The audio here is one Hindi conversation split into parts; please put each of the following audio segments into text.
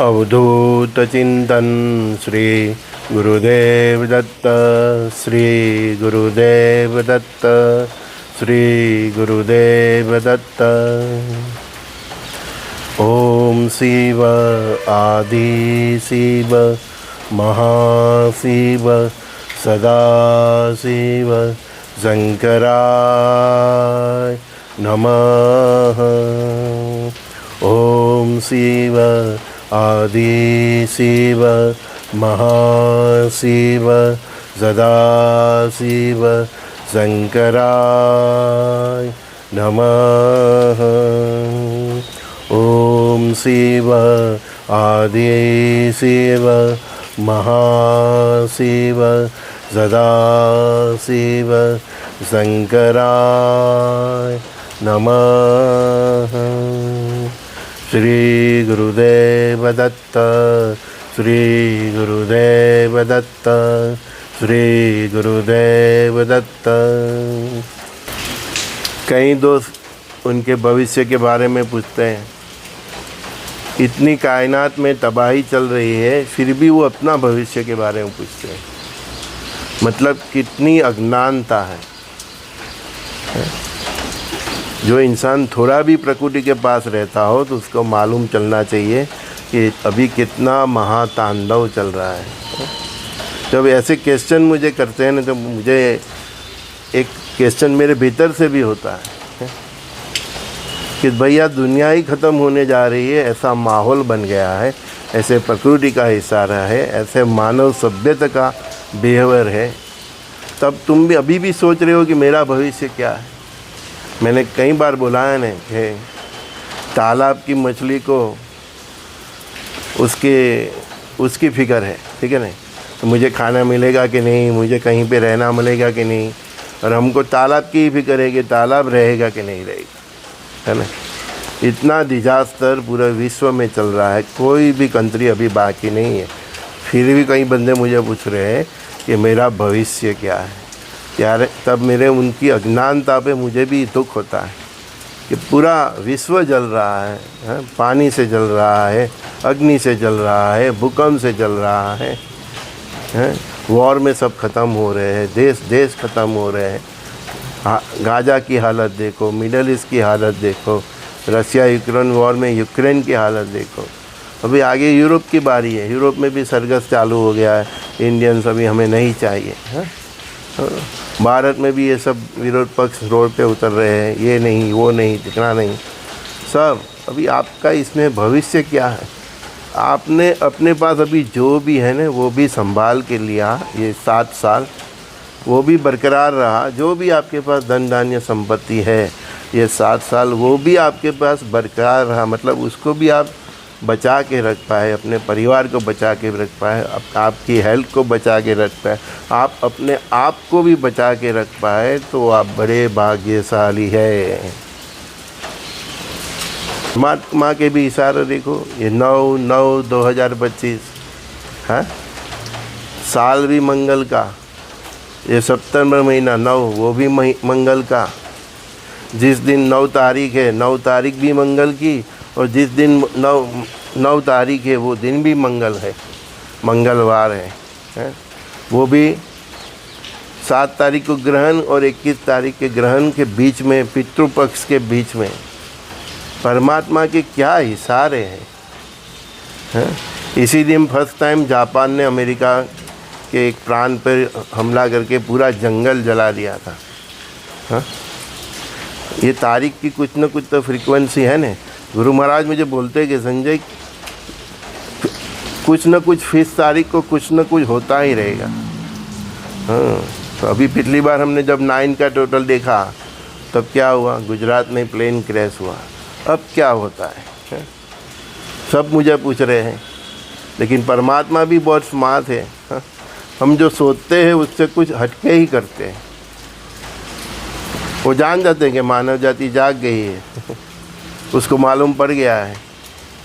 अवधूत चिंतन श्री गुरुदेव दत्त। श्री गुरुदेव दत्त। श्री गुरुदेव दत्त। ओम शिव आदि शिव महाशिव सदाशिव शंकराय नमः। ओम शिव आदि शिव महाशिव सदाशिव शंकराय नमः। ओम शिव आदि शिव महाशिव सदाशिव शंकराय नमः। श्री गुरुदेव दत्त। श्री गुरुदेव दत्त। श्री गुरुदेव दत्त। कई दोस्त उनके भविष्य के बारे में पूछते हैं। इतनी कायनात में तबाही चल रही है, फिर भी वो अपना भविष्य के बारे में पूछते हैं। मतलब कितनी अज्ञानता है। जो इंसान थोड़ा भी प्रकृति के पास रहता हो तो उसको मालूम चलना चाहिए कि अभी कितना महातांडव चल रहा है। जब ऐसे क्वेश्चन मुझे करते हैं ना, तो मुझे एक क्वेश्चन मेरे भीतर से भी होता है कि भैया दुनिया ही ख़त्म होने जा रही है, ऐसा माहौल बन गया है, ऐसे प्रकृति का इशारा है, ऐसे मानव सभ्यता का बिहेवियर है, तब तुम भी अभी भी सोच रहे हो कि मेरा भविष्य क्या है। मैंने कई बार बोला है ना कि तालाब की मछली को उसकी फिक्र है, ठीक है ना, तो मुझे खाना मिलेगा कि नहीं, मुझे कहीं पे रहना मिलेगा कि नहीं, और हमको तालाब की ही फिक्र है कि तालाब रहेगा कि नहीं रहेगा, है ना। इतना डिजास्टर पूरे विश्व में चल रहा है, कोई भी कंट्री अभी बाकी नहीं है। फिर भी कई बंदे मुझे पूछ रहे हैं कि मेरा भविष्य क्या है यार। तब मेरे उनकी अज्ञानता पे मुझे भी दुख होता है कि पूरा विश्व जल रहा है, पानी से जल रहा है, अग्नि से जल रहा है, भूकंप से जल रहा है, वॉर में सब ख़त्म हो रहे हैं, देश ख़त्म हो रहे हैं। गाजा की हालत देखो, मिडल ईस्ट की हालत देखो, रशिया यूक्रेन वॉर में यूक्रेन की हालत देखो। अभी आगे यूरोप की बारी है, यूरोप में भी सरगस चालू हो गया है। इंडियंस अभी हमें नहीं चाहिए। भारत में भी ये सब विरोध पक्ष रोड पे उतर रहे हैं, ये नहीं, वो नहीं, दिखना नहीं, सब। अभी आपका इसमें भविष्य क्या है? आपने अपने पास अभी जो भी है ना, वो भी संभाल के लिया। ये 7 साल वो भी बरकरार रहा। जो भी आपके पास धन धान्य संपत्ति है, ये 7 साल वो भी आपके पास बरकरार रहा। मतलब उसको भी आप बचा के रख पाए, अपने परिवार को बचा के रख पाए, आपकी हेल्थ को बचा के रख पाए, आप अपने आप को भी बचा के रख पाए, तो आप बड़े भाग्यशाली है। महात्मा के भी इशारा देखो, ये 9/9/2025 है, साल भी मंगल का। ये सितंबर महीना 9, वो भी मंगल का। जिस दिन 9 तारीख है, 9 तारीख भी मंगल की, और जिस दिन 9 तारीख है वो दिन भी मंगल है, मंगलवार है। वो भी 7 तारीख को ग्रहण और 21 तारीख के ग्रहण के बीच में, पितृपक्ष के बीच में परमात्मा के क्या इशारे हैं। इसी दिन फर्स्ट टाइम जापान ने अमेरिका के एक प्राण पर हमला करके पूरा जंगल जला दिया था। ये तारीख की कुछ न कुछ तो फ्रीक्वेंसी है ना। गुरु महाराज मुझे बोलते कि संजय, कुछ न कुछ फिक्स तारीख को कुछ न कुछ होता ही रहेगा। तो अभी पिछली बार हमने जब 9 का टोटल देखा, तब क्या हुआ? गुजरात में प्लेन क्रैश हुआ। अब क्या होता है? सब मुझे पूछ रहे हैं। लेकिन परमात्मा भी बहुत स्मार्ट है। हम जो सोचते हैं उससे कुछ हटके ही करते हैं। वो जान जाते हैं कि मानव जाति जाग गई है। उसको मालूम पड़ गया है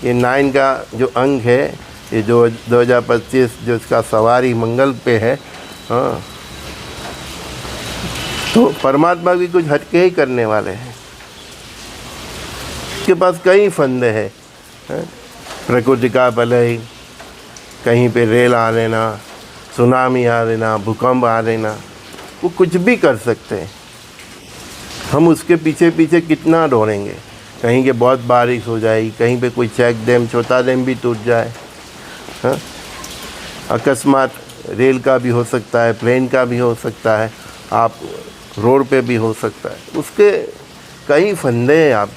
ये 9 का जो अंक है, ये जो 2025 जो इसका सवारी मंगल पे है, तो परमात्मा भी कुछ हटके ही करने वाले हैं। उसके पास कई फंदे हैं। प्रकृति का भले, कहीं पे रेल आ देना, सुनामी आ देना, भूकंप आ देना, वो कुछ भी कर सकते हैं। हम उसके पीछे पीछे कितना दौड़ेंगे। कहीं के बहुत बारिश हो जाएगी, कहीं पे कोई चेक डैम, छोटा डैम भी टूट जाए। हाँ, अकस्मात रेल का भी हो सकता है, प्लेन का भी हो सकता है, आप रोड पे भी हो सकता है। उसके कई फंदे हैं। आप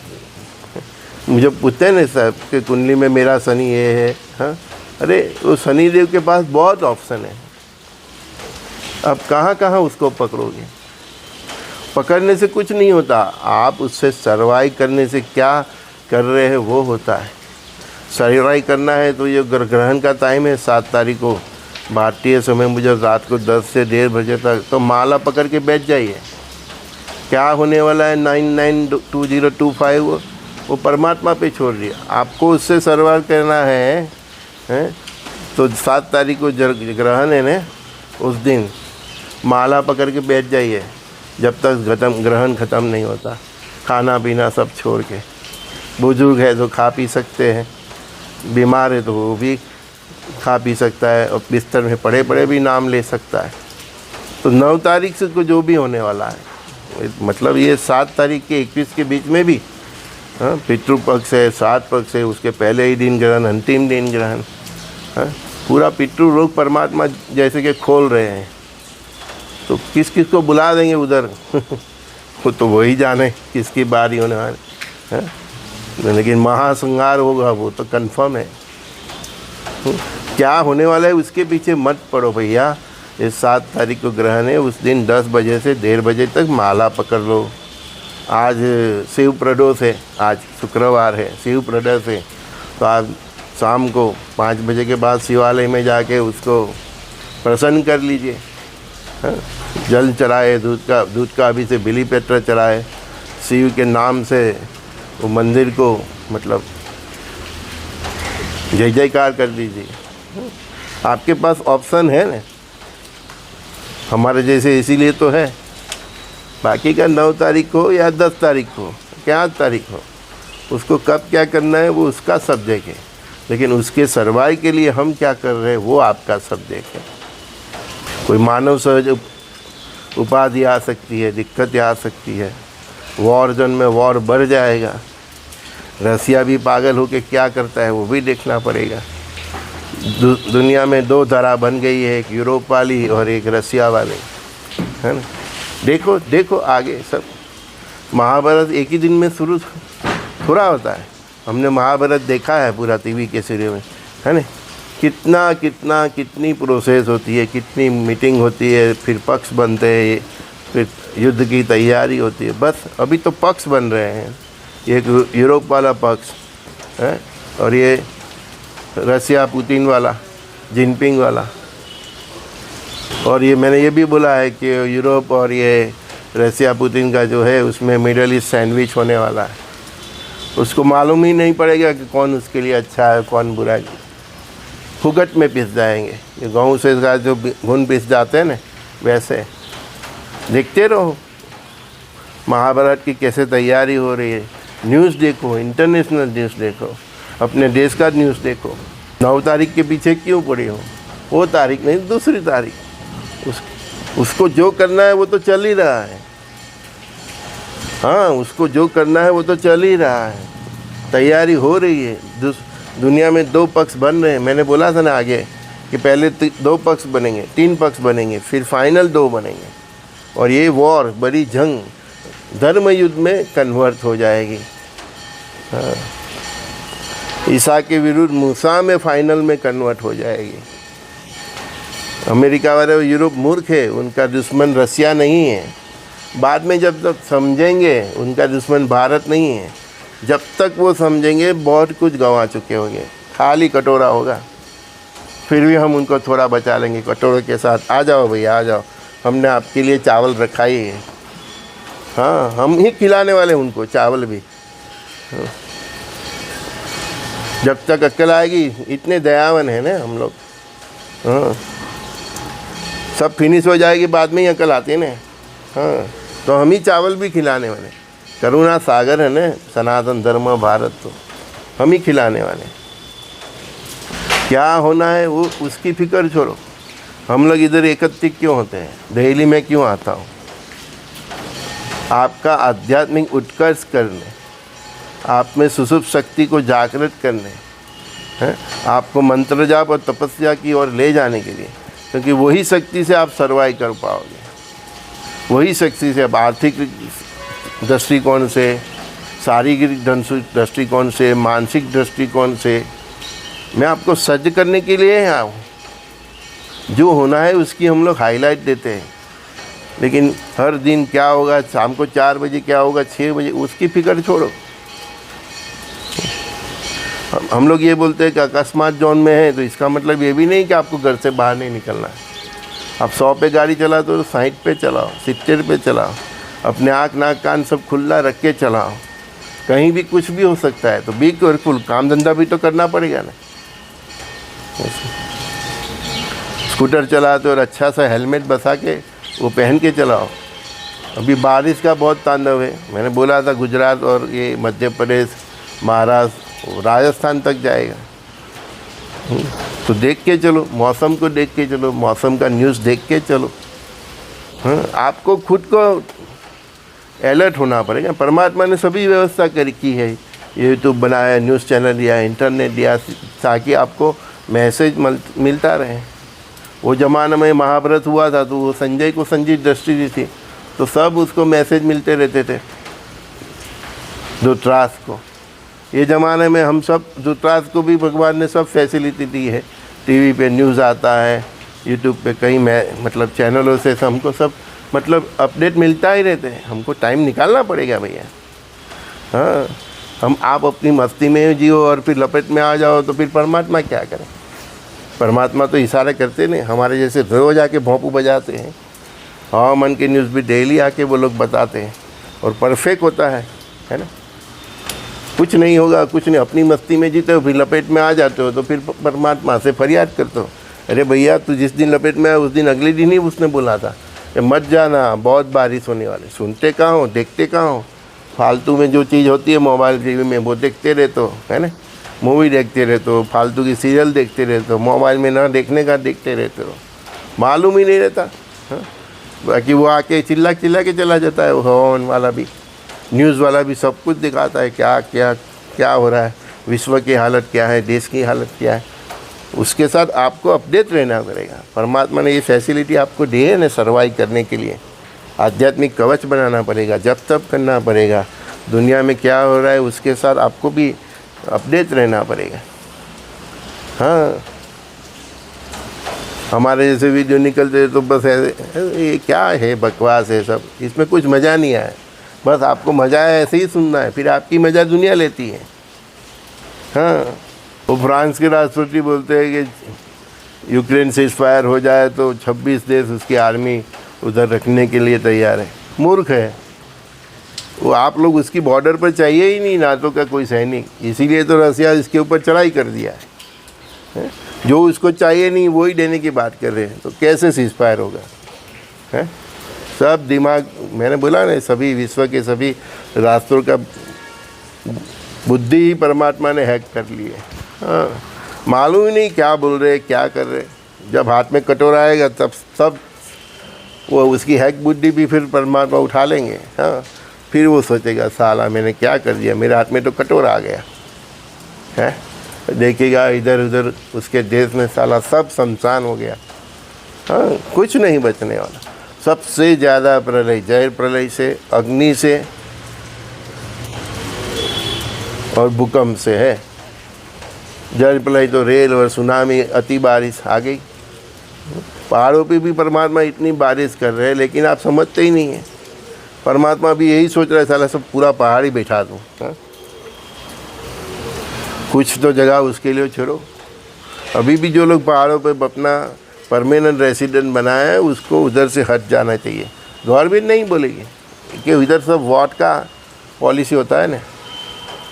मुझे पूछते हैं ना साहब कि कुंडली में मेरा शनि ये है। हाँ, अरे वो शनि देव के पास बहुत ऑप्शन है। अब कहाँ कहाँ उसको पकड़ोगे। पकड़ने से कुछ नहीं होता, आप उससे सर्वाइव करने से क्या कर रहे हैं वो होता है। सर्वाइव करना है तो ये ग्रहण का टाइम है 7 तारीख को भारतीय समय मुझे रात को 10 से 1:30 बजे तक, तो माला पकड़ के बैठ जाइए। क्या होने वाला है 992025 वो परमात्मा पे छोड़ दिया। आपको उससे सर्वाइव करना है, तो 7 तारीख को ग्रहण है ना, उस दिन माला पकड़ के बैठ जाइए जब तक ग्रहण ख़त्म नहीं होता। खाना पीना सब छोड़ के। बुजुर्ग है तो खा पी सकते हैं, बीमार है तो वो भी खा पी सकता है, और बिस्तर में पड़े पड़े भी नाम ले सकता है। तो 9 तारीख से को जो भी होने वाला है, मतलब ये 7 तारीख के 21 के बीच में भी, हाँ, पितृपक्ष है, 7 पक्ष है, उसके पहले ही दिन ग्रहण, अंतिम दिन ग्रहण। हाँ, पूरा पितृ लोग परमात्मा जैसे कि खोल रहे हैं। तो किस किस को बुला देंगे उधर वो तो वही जाने किसकी बारी होने वाली है। लेकिन महासंहार होगा वो तो कंफर्म है। क्या होने वाला है उसके पीछे मत पड़ो भैया। इस 7 तारीख को ग्रहण है, उस दिन 10 बजे से 1:30 बजे तक माला पकड़ लो। आज शिव प्रदोष है, आज शुक्रवार है, शिव प्रदोष है, तो आज शाम को 5 बजे के बाद शिवालय में जाके उसको प्रसन्न कर लीजिए। हाँ, जल चढ़ाए, दूध का अभिषेक, बिली पत्र चढ़ाए, शिव के नाम से वो मंदिर को मतलब जय जयकार कर दीजिए। आपके पास ऑप्शन है ना, हमारे जैसे इसीलिए तो है। बाकी का 9 तारीख हो या 10 तारीख हो, क्या 8 तारीख हो, उसको कब क्या करना है वो उसका सब्जेक्ट है। लेकिन उसके सर्वाइव के लिए हम क्या कर रहे हैं वो आपका सब्जेक्ट है। कोई मानव सहज उपाधि आ सकती है, दिक्कतें आ सकती है, वॉर जोन में वॉर बढ़ जाएगा। रसिया भी पागल होके क्या करता है वो भी देखना पड़ेगा। दुनिया में 2 धारा बन गई है, एक यूरोप वाली और एक रसिया वाली, है ना। देखो देखो आगे सब। महाभारत एक ही दिन में शुरू थोड़ा होता है। हमने महाभारत देखा है पूरा टीवी के सिरे में, है ना। कितनी प्रोसेस होती है, कितनी मीटिंग होती है, फिर पक्ष बनते हैं, फिर युद्ध की तैयारी होती है। बस अभी तो पक्ष बन रहे हैं। एक यूरोप वाला पक्ष है और ये रसिया पुतिन वाला, जिनपिंग वाला। और ये मैंने ये भी बोला है कि यूरोप और ये रसिया पुतिन का जो है उसमें मिडल ईस्ट सैंडविच होने वाला है। उसको मालूम ही नहीं पड़ेगा कि कौन उसके लिए अच्छा है कौन बुरा है। फुगट में पिस जाएंगे। ये गाँव से जो घुन पिस जाते हैं ना, वैसे देखते रहो महाभारत की कैसे तैयारी हो रही है। न्यूज़ देखो, इंटरनेशनल न्यूज़ देखो, अपने देश का न्यूज़ देखो। 9 तारीख के पीछे क्यों पड़ी हो? वो तारीख नहीं, दूसरी तारीख। उसको जो करना है वो तो चल ही रहा है। हाँ, उसको जो करना है वो तो चल ही रहा है, तैयारी हो रही है। दुनिया में 2 पक्ष बन रहे हैं। मैंने बोला था ना आगे कि पहले 2 पक्ष बनेंगे, 3 पक्ष बनेंगे, फिर फाइनल 2 बनेंगे। और ये वॉर, बड़ी जंग धर्म युद्ध में कन्वर्ट हो जाएगी। हाँ, ईसा के विरुद्ध मूसा में फाइनल में कन्वर्ट हो जाएगी। अमेरिका वाले यूरोप मूर्ख है, उनका दुश्मन रसिया नहीं है। बाद में जब तक समझेंगे उनका दुश्मन भारत नहीं है, जब तक वो समझेंगे बहुत कुछ गंवा चुके होंगे। खाली कटोरा होगा, फिर भी हम उनको थोड़ा बचा लेंगे कटोरे के साथ। आ जाओ भैया आ जाओ, हमने आपके लिए चावल रखा ही है। हाँ, हम ही खिलाने वाले उनको चावल भी। हाँ। जब तक अक्ल आएगी, इतने दयावान है ना हम लोग। हाँ, सब फिनिश हो जाएगी बाद में ही अक्ल आती है ना। हाँ, तो हम ही चावल भी खिलाने वाले। करुणा सागर है ना सनातन धर्म भारत, तो हम ही खिलाने वाले। क्या होना है वो उसकी फिक्र छोड़ो। हम लोग इधर एकत्रित क्यों होते हैं, दिल्ली में क्यों आता हूँ? आपका आध्यात्मिक उत्कर्ष करने, आप में सुसुप्त शक्ति को जागृत करने हैं, आपको मंत्र जाप और तपस्या की ओर ले जाने के लिए, क्योंकि वही शक्ति से आप सर्वाइव कर पाओगे। वही शक्ति से आप आर्थिक दृष्टिकोण से, शारीरिक दृष्टिकोण से, मानसिक दृष्टिकोण से मैं आपको सज्ज करने के लिए आया हूँ। जो होना है उसकी हम लोग हाईलाइट देते हैं, लेकिन हर दिन क्या होगा, शाम को 4 बजे क्या होगा, 6 बजे, उसकी फिक्र छोड़ो। हम लोग ये बोलते हैं कि अकस्मात जोन में है, तो इसका मतलब ये भी नहीं कि आपको घर से बाहर नहीं निकलना है। आप 100 पे गाड़ी चलाओ तो 60 पे चलाओ, 70 पे चलाओ, अपने आँख नाक कान सब खुला रख के चलाओ। कहीं भी कुछ भी हो सकता है, तो बी केयरफुल, काम धंधा भी तो करना पड़ेगा ना। स्कूटर चलाते और अच्छा सा हेलमेट बसा के वो पहन के चलाओ। अभी बारिश का बहुत तांडव है, मैंने बोला था गुजरात और ये मध्य प्रदेश, महाराष्ट्र, राजस्थान तक जाएगा। तो देख के चलो, मौसम को देख के चलो, मौसम का न्यूज़ देख के चलो। आपको खुद को अलर्ट होना पड़ेगा। परमात्मा ने सभी व्यवस्था की है, यूट्यूब बनाया, न्यूज़ चैनल दिया, इंटरनेट दिया, ताकि आपको मैसेज मिलता रहे। वो ज़माना में महाभारत हुआ था तो वो संजय को संजीव दृष्टि दी थी, तो सब उसको मैसेज मिलते रहते थे, धृतराष्ट्र को। ये ज़माने में हम सब, धृतराष्ट्र को भी भगवान ने सब फैसिलिटी दी है। टीवी पे न्यूज़ आता है, यूट्यूब पे कई मतलब चैनलों से हमको सब मतलब अपडेट मिलता ही रहते हैं। हमको टाइम निकालना पड़ेगा भैया। हाँ, आप अपनी मस्ती में जियो और फिर लपेट में आ जाओ तो फिर परमात्मा क्या करें? परमात्मा तो इशारे करते नहीं, हमारे जैसे रोज़ आके भोंपू बजाते हैं। हाँ, मन की न्यूज़ भी डेली आके वो लोग बताते हैं और परफेक्ट होता है ना। कुछ नहीं होगा, कुछ नहीं, अपनी मस्ती में जीते हो, फिर लपेट में आ जाते हो तो फिर परमात्मा से फरियाद करते हो, अरे भैया तू जिस दिन लपेट में आया उस दिन अगले दिन ही उसने बोला था कि मत जाना, बहुत बारिश होने वाली। सुनते कहाँ हो, देखते कहाँ हो? फालतू में जो चीज़ होती है मोबाइल टीवी में वो देखते रहते हो, है ना। मूवी देखते रहते हो, फालतू की सीरियल देखते रहते हो, मोबाइल में ना देखने का देखते रहते हो, मालूम ही नहीं रहता। हाँ, बाकी वो आके चिल्ला के चला जाता है। वो हॉर्न वाला भी, न्यूज़ वाला भी सब कुछ दिखाता है, क्या क्या क्या हो रहा है, विश्व की हालत क्या है, देश की हालत क्या है। उसके साथ आपको अपडेट रहना पड़ेगा। परमात्मा ने ये फैसिलिटी आपको दी है ना सर्वाइव करने के लिए। आध्यात्मिक कवच बनाना पड़ेगा, जप तप करना पड़ेगा, दुनिया में क्या हो रहा है उसके साथ आपको भी अपडेट रहना पड़ेगा। हाँ, हमारे जैसे वीडियो निकलते तो बस ये क्या है, बकवास है सब, इसमें कुछ मज़ा नहीं आया। बस आपको मज़ा है ऐसे ही सुनना है, फिर आपकी मज़ा दुनिया लेती है। हाँ, वो फ्रांस के राष्ट्रपति बोलते हैं कि यूक्रेन से फायर हो जाए तो 26 देश उसकी आर्मी उधर रखने के लिए तैयार है। मूर्ख है वो। आप लोग उसकी बॉर्डर पर चाहिए ही नहीं नाटो का कोई सैनिक, इसीलिए तो रसिया इसके ऊपर चढ़ाई कर दिया है। जो उसको चाहिए नहीं वही देने की बात कर रहे हैं, तो कैसे सीज फायर होगा? है सब दिमाग, मैंने बोला ना, सभी विश्व के सभी राष्ट्रों का बुद्धि ही परमात्मा ने हैक कर ली है। हाँ, मालूम ही नहीं क्या बोल रहे, क्या कर रहे। जब हाथ में कटोरा आएगा तब सब वो उसकी हैक बुद्धि भी फिर परमात्मा उठा लेंगे। हाँ, फिर वो सोचेगा साला मैंने क्या कर दिया, मेरे हाथ में तो कटोरा आ गया है। देखेगा इधर उधर उसके देश में साला सब शमशान हो गया। हाँ, कुछ नहीं बचने वाला। सबसे ज़्यादा प्रलय जल प्रलय से, अग्नि से और भूकंप से है। जल प्रलय तो रेल और सुनामी, अति बारिश आ गई। पहाड़ों पे भी परमात्मा इतनी बारिश कर रहे हैं, लेकिन आप समझते ही नहीं हैं। परमात्मा भी यही सोच रहा है साला सब पूरा पहाड़ ही बैठा दूँ। कुछ तो जगह उसके लिए छोड़ो। अभी भी जो लोग पहाड़ों पे अपना परमानेंट रेसिडेंट बनाया है उसको उधर से हट जाना चाहिए। गवर्नमेंट नहीं बोलेगी कि उधर सब वोट का पॉलिसी होता है ना।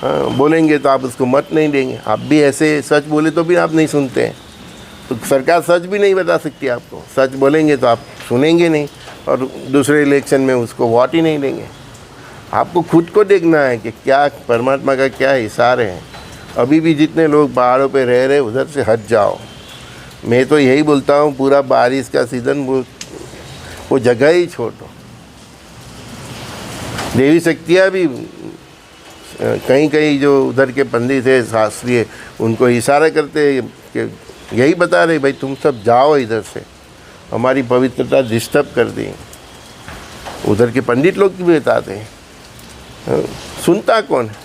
हाँ, बोलेंगे तो आप उसको मत नहीं देंगे। आप भी ऐसे सच बोले तो भी आप नहीं सुनते हैं, तो सरकार सच भी नहीं बता सकती आपको। सच बोलेंगे तो आप सुनेंगे नहीं और दूसरे इलेक्शन में उसको वोट ही नहीं देंगे। आपको खुद को देखना है कि क्या परमात्मा का क्या इशारे हैं। अभी भी जितने लोग पहाड़ों पे रह रहे उधर से हट जाओ। मैं तो यही बोलता हूँ, पूरा बारिश का सीज़न वो जगह ही छोड़ दो। देवी शक्तियाँ भी कहीं कहीं जो उधर के पंडित है शास्त्रीय, उनको इशारा करते हैं कि यही बता रहे भाई तुम सब जाओ इधर से, हमारी पवित्रता डिस्टर्ब कर दी। उधर के पंडित लोग भी बताते हैं, सुनता कौन है?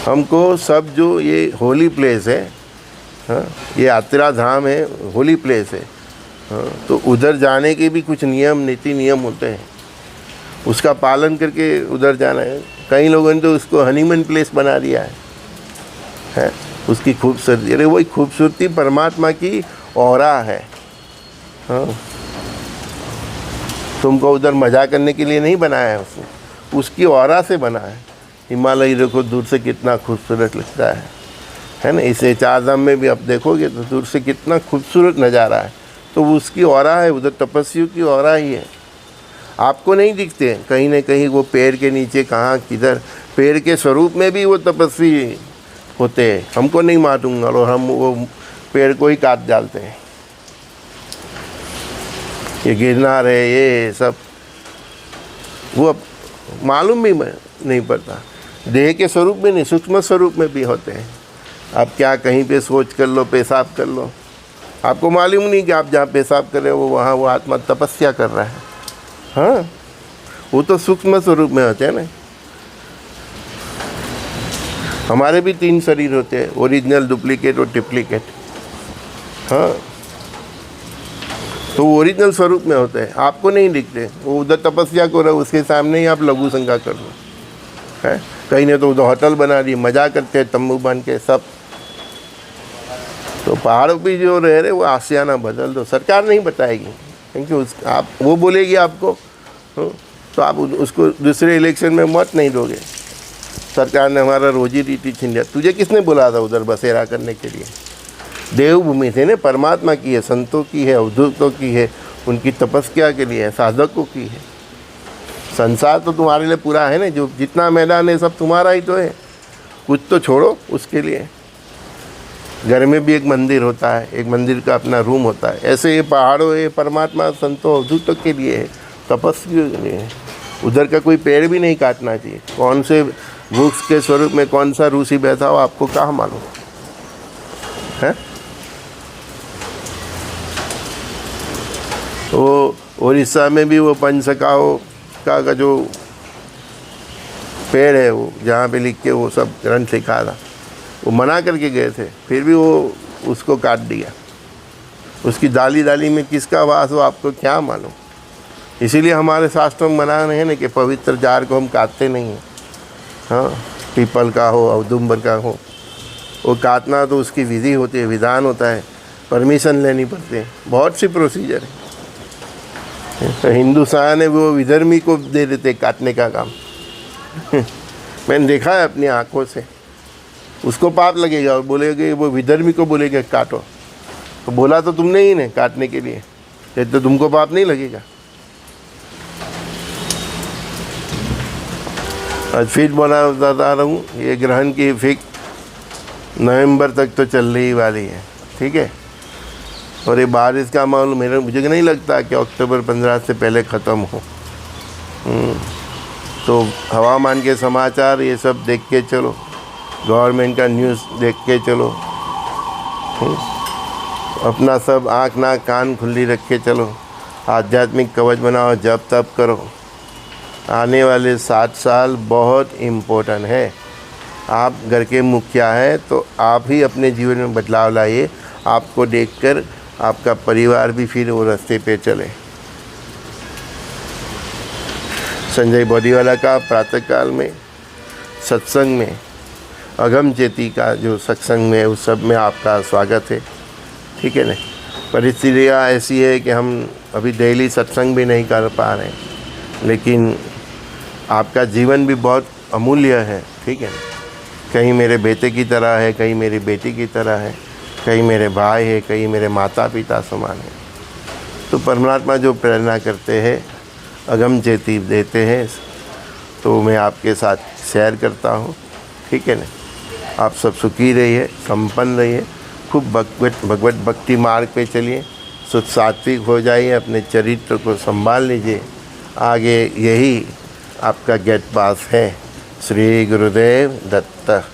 हमको सब जो ये होली प्लेस है, हाँ, ये यात्रा धाम है, होली प्लेस है, हाँ, तो उधर जाने के भी कुछ नियम नीति नियम होते हैं, उसका पालन करके उधर जाना है। कई लोगों ने तो उसको हनीमून प्लेस बना दिया है? उसकी खूबसूरती, अरे वही खूबसूरती परमात्मा की ऑरा है। हाँ, तुमको उधर मज़ा करने के लिए नहीं बनाया है उसने, उसकी ऑरा से बना है। हिमालय देखो दूर से कितना खूबसूरत लगता है ना। इसे चार धाम में भी आप देखोगे तो दूर से कितना खूबसूरत नज़ारा है, तो वो उसकी ऑरा है, उधर तपस्वियों की ऑरा ही है। आपको नहीं दिखते कहीं ना कहीं वो पेड़ के नीचे, कहाँ किधर, पेड़ के स्वरूप में भी वो तपस्वी होते हैं, हमको नहीं मालूम, और हम वो पेड़ को ही काट डालते हैं। ये गिरनार है, ये सब वो मालूम भी नहीं पड़ता। देह के स्वरूप में नहीं, सूक्ष्म स्वरूप में भी होते हैं। आप क्या कहीं पे सोच कर लो, पेशाब कर लो, आपको मालूम नहीं कि आप जहाँ पेशाब कर रहे हो वहाँ वो आत्मा तपस्या कर रहा है। हाँ, वो तो सूक्ष्म स्वरूप में होते हैं ना। हमारे भी 3 शरीर होते हैं, ओरिजिनल, डुप्लीकेट और ट्रिप्लीकेट। हाँ, तो वो ओरिजिनल स्वरूप में होते हैं, आपको नहीं दिखते। वो उधर तपस्या कर रहे, उसके सामने ही आप लघु शंका कर लो है। कहीं ने तो उधर होटल बना दी, मजा करते हैं तंबू बन के सब। तो पहाड़ों पे जो रह रहे वो आशियाना बदल दो, सरकार नहीं बताएगी, क्योंकि आप वो बोलेगी आपको, तो आप उसको दूसरे इलेक्शन में मत नहीं दोगे। सरकार ने हमारा रोजी रोटी छीन लिया। तुझे किसने बुला था उधर बसेरा करने के लिए? देवभूमि थे ना, परमात्मा की है, संतों की है, अवधूतों की है, उनकी तपस्या के लिए है, साधकों की है। संसार तो तुम्हारे लिए पूरा है ना, जो जितना मैदान है सब तुम्हारा ही तो है, कुछ तो छोड़ो उसके लिए। घर में भी एक मंदिर होता है, एक मंदिर का अपना रूम होता है। ऐसे ये पहाड़ों, ये परमात्मा संतों अवधूतों के लिए है, तपस्वियों के लिए है। उधर का कोई पेड़ भी नहीं काटना चाहिए। कौन से वृक्ष के स्वरूप में कौन सा ऋषि बैठा हो आपको कहाँ मालूम है? वो उड़ीसा में भी वो पंचसखाओं का जो पेड़ है, वो जहाँ पे लिख के वो सब ग्रंथ लिखा था, वो मना करके गए थे, फिर भी वो उसको काट दिया। उसकी डाली डाली में किसका वास हो आपको क्या मालूम? इसीलिए हमारे शास्त्रों में मना है ना कि पवित्र जार को हम काटते नहीं हैं। हाँ, पीपल का हो, औदुंबर का हो, वो काटना तो उसकी विधि होती है, विधान होता है, परमिशन लेनी पड़ती है, बहुत सी प्रोसीजर है। तो हिंदुस्तान है वो विधर्मी को दे देते काटने का काम। मैंने देखा है अपनी आंखों से। उसको पाप लगेगा और बोलेगे, वो विधर्मी को बोलेगा काटो, तो बोला तो तुमने ही ने काटने के लिए, तो तुमको पाप नहीं लगेगा। आज फिर बता रहा हूँ, ये ग्रहण की फिक नवंबर तक तो चल रही वाली है, ठीक है। और ये बारिश का माहौल मुझे नहीं लगता कि अक्टूबर 15 से पहले ख़त्म हो। तो हवामान के समाचार ये सब देख के चलो, गवर्नमेंट का न्यूज़ देख के चलो, अपना सब आँख नाक कान खुली रख के चलो, आध्यात्मिक कवच बनाओ, जप तप करो। आने वाले 7 साल बहुत इम्पोर्टेंट है। आप घर के मुखिया हैं तो आप ही अपने जीवन में बदलाव लाइए। आपको देखकर आपका परिवार भी फिर वो रास्ते पे चले। संजय बॉडीवाला का प्रातःकाल में सत्संग में, अगम चेती का जो सत्संग में, उस सब में आपका स्वागत है, ठीक है ना। परिस्थितियाँ ऐसी है कि हम अभी डेली सत्संग भी नहीं कर पा रहे, लेकिन आपका जीवन भी बहुत अमूल्य है, ठीक है। कहीं मेरे बेटे की तरह है, कहीं मेरी बेटी की तरह है, कहीं मेरे भाई है, कहीं मेरे माता पिता समान है। तो परमात्मा जो प्रेरणा करते हैं, अगम चेती देते हैं, तो मैं आपके साथ शेयर करता हूँ, ठीक है ना। आप सब सुखी रहिए, संपन्न रहिए, खूब भगवत भक्ति मार्ग पे चलिए, शुद्ध सात्विक हो जाइए, अपने चरित्र को संभाल लीजिए। आगे यही आपका गेट पास है। श्री गुरुदेव दत्त।